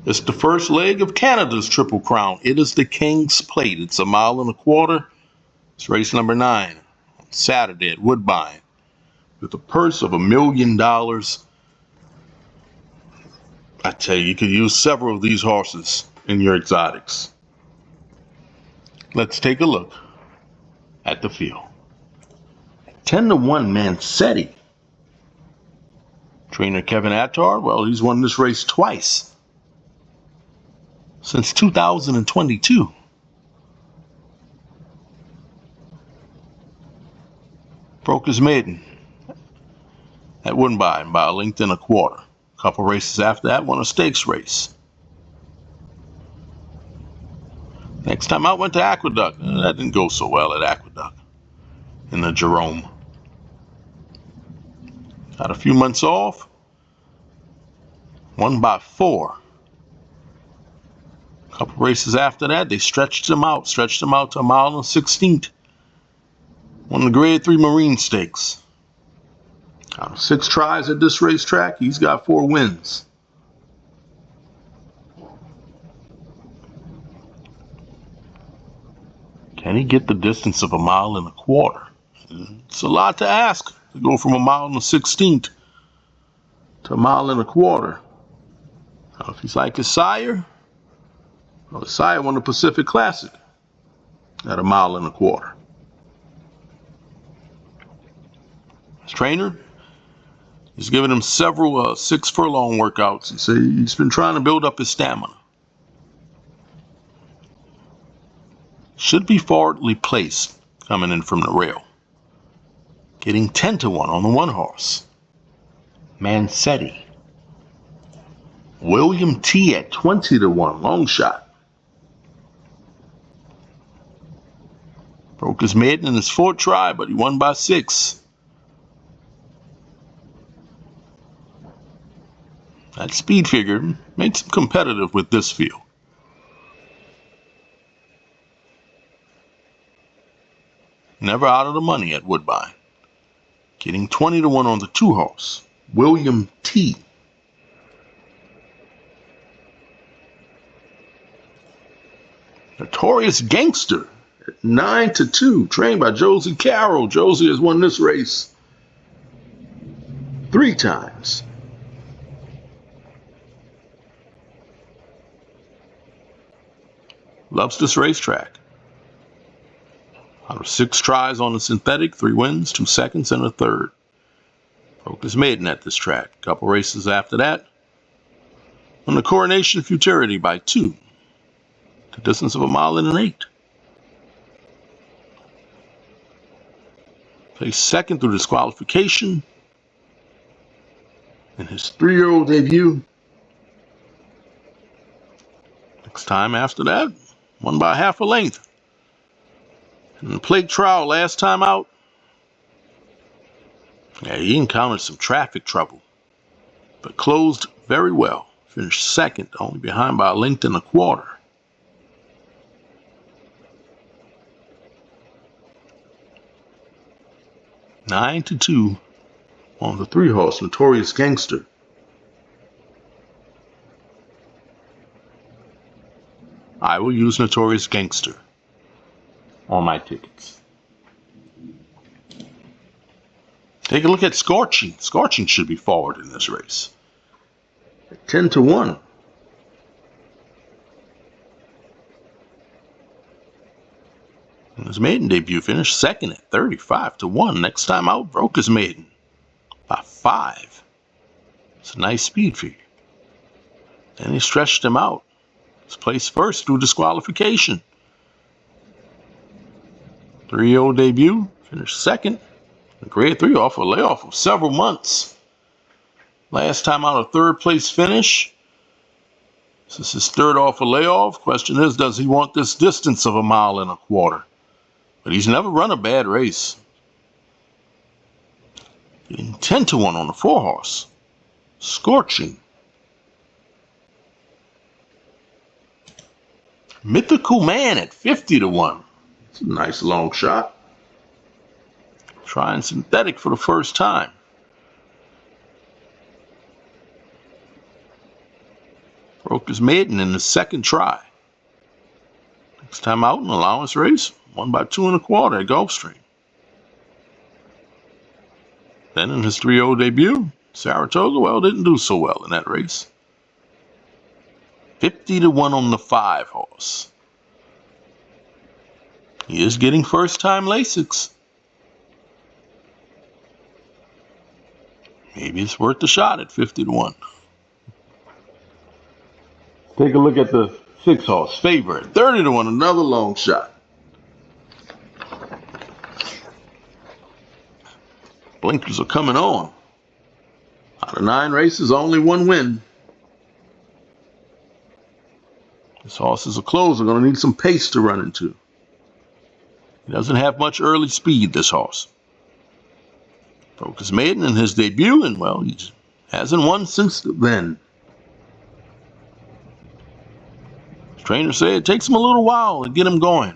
It's the first leg of Canada's Triple Crown. It is the King's Plate. It's 1.25 miles. It's race number 9 on Saturday at Woodbine with a purse of $1 million. I tell you could use several of these horses in your exotics. Let's take a look at the field. 10-1 Manetti. Trainer Kevin Attard, well, he's won this race twice since 2022. Broke his maiden at Woodbine by 1.25 lengths. A couple races after that, won a stakes race. Next time out, went to Aqueduct. That didn't go so well at Aqueduct in the Jerome. Had a few months off. Won by 4. A couple races after that, they stretched him out to 1.16 miles. Won the Grade 3 Marine Stakes. Out of 6 tries at this racetrack, he's got 4 wins. Can he get the distance of 1.25 miles? It's a lot to ask to go from 1.16 miles to 1.25 miles. Now, if he's like his sire, well, his sire won the Pacific Classic at 1.25 miles. His trainer, he's given him several 6 furlong workouts. He said he's been trying to build up his stamina. Should be forwardly placed coming in from the rail. Getting 10-1 on the 1 horse. Manetti. William T at 20-1, long shot. Broke his maiden in his 4th try, but he won by 6. That speed figure makes him competitive with this field. Never out of the money at Woodbine. Getting 20-1 on the 2 horse. William T. Notorious Gangster at 9-2. Trained by Josie Carroll. Josie has won this race 3 times. Loves this racetrack. Out of 6 tries on the synthetic, 3 wins, 2 seconds, and a 3rd. Broke his maiden at this track. A couple races after that. Won the Coronation Futurity by 2. The distance of 1.8 miles. Placed 2nd through disqualification in his 3-year-old debut. Next time after that, won by 1/2 length. In the plague trial last time out, he encountered some traffic trouble, but closed very well. Finished 2nd, only behind by 1.25 lengths. 9-2 on the 3 horse, Notorious Gangster. I will use Notorious Gangster on my tickets. Take a look at Scorching. Scorching should be forward in this race. 10-1. In his maiden debut, finished 2nd at 35-1. Next time out, broke his maiden by 5. It's a nice speed figure. Then he stretched him out. He's placed 1st through disqualification. 3-year-old debut, finished 2nd. A Grade 3 off a layoff of several months. Last time out, a 3rd place finish. This is his 3rd off a layoff. Question is, does he want this distance of 1.25 miles? But he's never run a bad race. Getting 10-1 on the 4 horse. Scorching. Mythical Man at 50-1. It's a nice long shot. Trying synthetic for the first time. Broke his maiden in the second try. Next time out, an allowance race, won by 2 1/4 at Gulfstream. Then in his 3-0 debut, Saratoga, well, didn't do so well in that race. 50-1 on the 5 horse. He is getting first-time Lasix. Maybe it's worth the shot at 50-1. Take a look at the 6 horse favorite, 30-1, another long shot. Blinkers are coming on. Out of 9 races, only 1 win. This horse is a closer, going to need some pace to run into. He doesn't have much early speed, this horse. Broke his maiden in his debut, and well, he hasn't won since then. His trainer said it takes him a little while to get him going.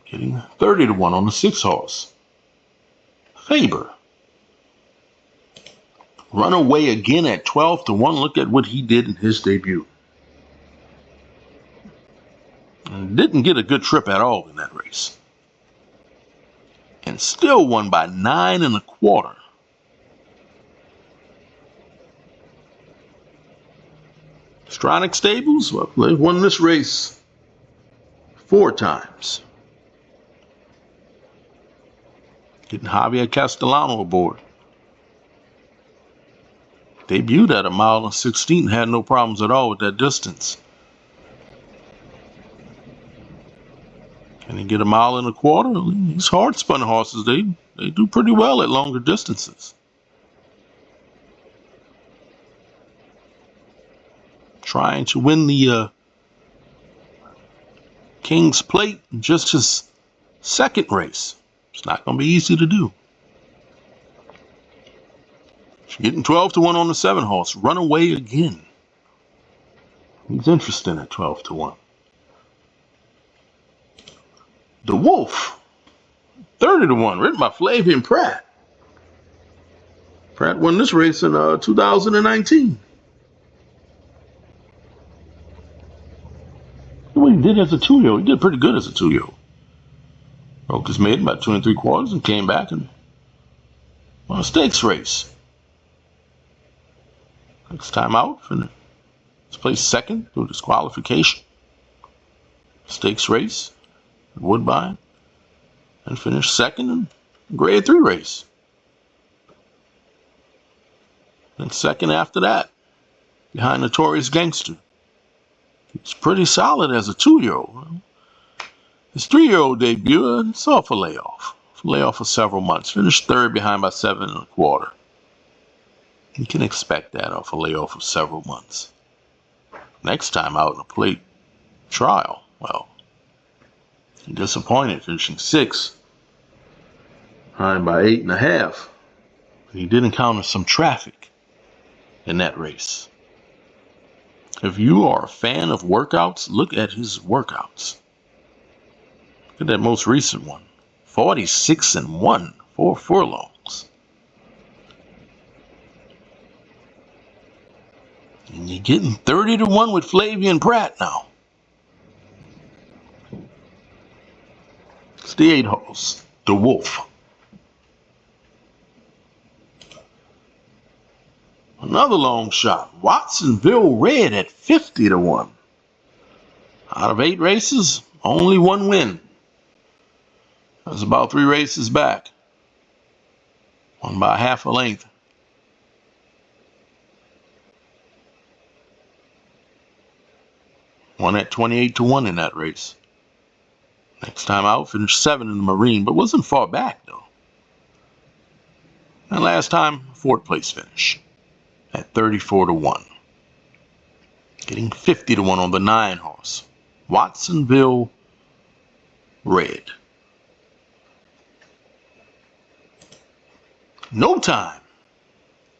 Getting 30-1 on the 6 horse. Faber. Runaway Again at 12-1. Look at what he did in his debut. And didn't get a good trip at all in that race. And still won by 9 1/4. Stronach Stables, well, they've won this race 4 times. Getting Javier Castellano aboard. Debuted at 1:16, had no problems at all with that distance. Can he get 1 1/4? These hard spun horses, they do pretty well at longer distances. Trying to win the King's Plate in just his 2nd race. It's not going to be easy to do. Getting 12-1 on the 7 horse, Runaway Again. He's interesting at 12-1. The Wolf, 30-1, written by Flavian Pratt. Pratt won this race in 2019. What he did as a 2-year-old, he did pretty good as a 2-year-old. Broke his maiden by 2 3/4 and came back and won a stakes race. Next time out, let's place 2nd through disqualification. Stakes race at Woodbine, and finished 2nd in Grade 3 race. Then 2nd after that, behind Notorious Gangster. He's pretty solid as a 2-year-old. His 3-year-old debut, it's off a layoff. Layoff for several months. Finished 3rd behind by 7 1/4. You can expect that off a layoff of several months. Next time out in a plate trial, well, he disappointed, finishing 6th, behind by 8 1/2. He did encounter some traffic in that race. If you are a fan of workouts, look at his workouts. Look at that most recent one. 46-1, 4 furlongs. And you're getting 30-1 with Flavian Pratt now. It's the 8 horse, the Wolf. Another long shot, Watsonville Red at 50-1. Out of 8 races, only 1 win. That's about 3 races back. Won by half a length. Won at 28-1 in that race. Next time out, finished 7 in the Marine, but wasn't far back though. And last time, 4th place finish at 34-1. Getting 50-1 on the 9 horse, Watsonville Red. No Time,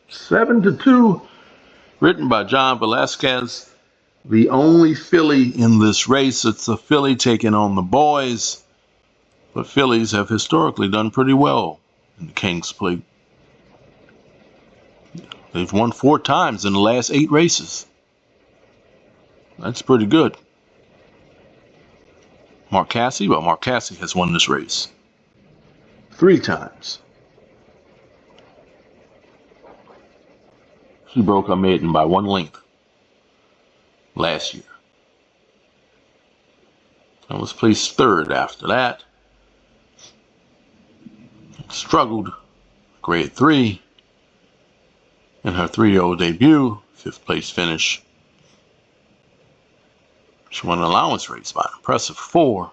7-2, written by John Velasquez. The only filly in this race. It's a filly taking on the boys, but fillies have historically done pretty well in the King's Plate. They've won 4 times in the last 8 races. That's pretty good. Marcassi, well, Marcassi has won this race 3 times. She broke her maiden by 1 length last year. And was placed 3rd after that. Struggled grade 3 in her 3-year-old debut, 5th place finish. She won an allowance race by an impressive 4.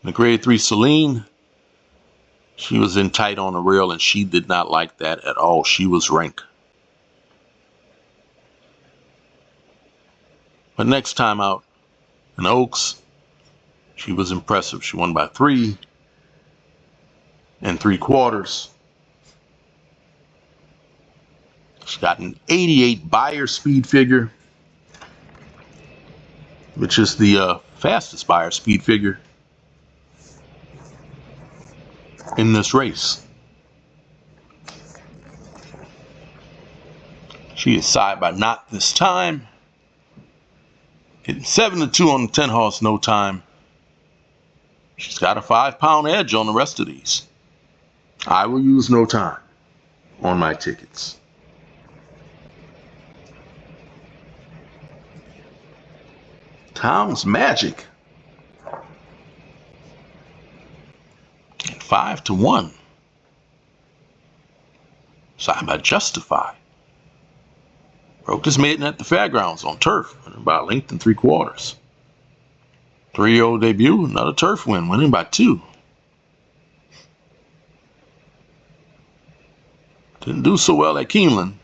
The grade 3 Celine, she was in tight on the rail and she did not like that at all. She was rank. But next time out in Oaks, she was impressive. She won by 3 3/4. She got an 88 Beyer speed figure, which is the fastest Beyer speed figure in this race. She is side by knot this time. Getting 7-2 on the 10 horse, no time. She's got a 5-pound edge on the rest of these. I will use no time on my tickets. Tom's Magic. 5-1. Side by Justify. Broke his maiden at the fairgrounds on turf, winning by a length and 3/4. 3-year-old debut, another turf win, winning by 2. Didn't do so well at Keeneland.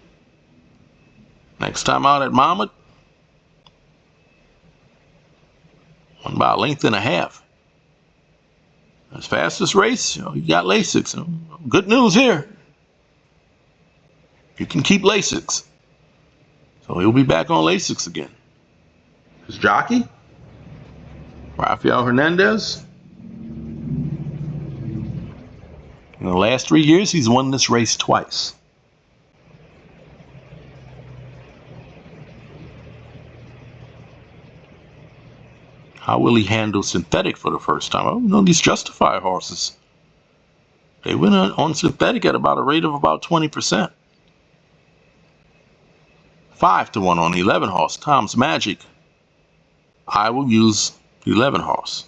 Next time out at Monmouth, won by a length and a half. His fastest race, he got Lasix. Good news here. You can keep Lasix. So he'll be back on Lasix again. His jockey, Rafael Hernandez. In the last 3 years, he's won this race twice. How will he handle synthetic for the first time? Oh, these Justify horses. They win on synthetic at about a rate of about 20%. 5-1 on the 11 horse, Tom's Magic. I will use the 11 horse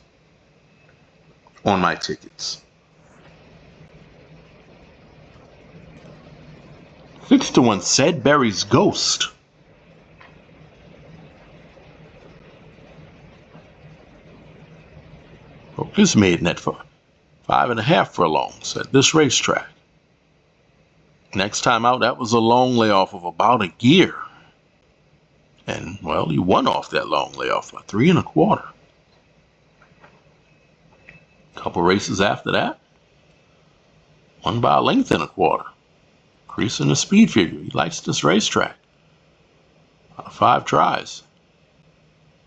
on my tickets. 6-1, Sedbury's Ghost. Broke his maiden at 5.5 furlongs at this racetrack. Next time out, that was a long layoff of about a year. And, well, he won off that long layoff by 3 1/4. Couple races after that, won by a length and 1/4. Increasing the speed figure. He likes this racetrack. 5 tries,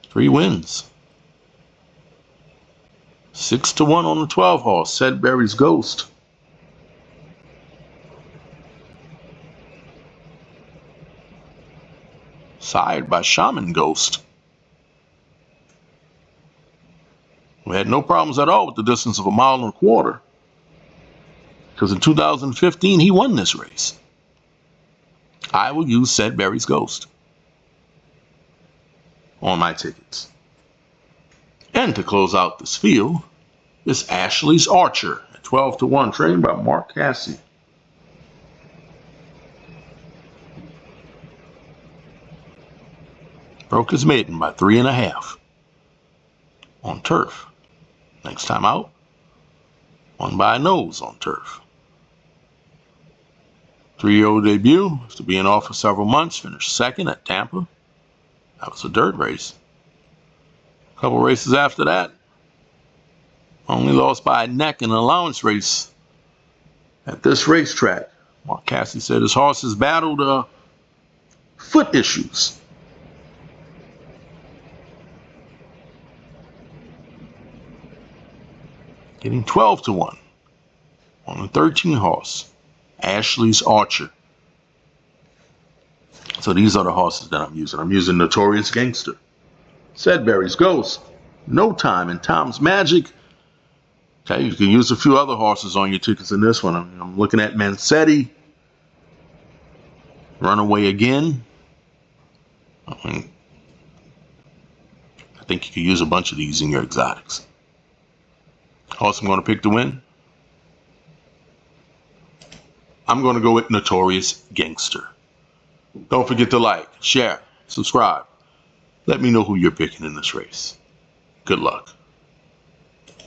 3 wins. 6-1 on the 12 horse, Sedbury's Ghost. Sired by Shaman Ghost. We had no problems at all with the distance of 1.25 miles. Because in 2015, he won this race. I will use Sedbury's Ghost on my tickets. And to close out this field is Ashley's Archer at 12-1, trained by Mark Cassie. Broke his maiden by 3.5 on turf. Next time out, won by a nose on turf. 3-year-old debut, after being off for several months, finished 2nd at Tampa. That was a dirt race. A couple races after that, only lost by a neck in an allowance race at this racetrack. Mark Cassie said his horses battled foot issues. Getting 12-1 on the 13 horse, Ashley's Archer. So these are the horses that I'm using. I'm using Notorious Gangster, Sedbury's Ghost, No Time, and Tom's Magic. Okay, you can use a few other horses on your tickets in this one. I'm looking at Manetti, Runaway Again. I think you can use a bunch of these in your exotics. Horse I'm going to pick to win. I'm going to go with Notorious Gangster. Don't forget to like, share, subscribe. Let me know who you're picking in this race. Good luck.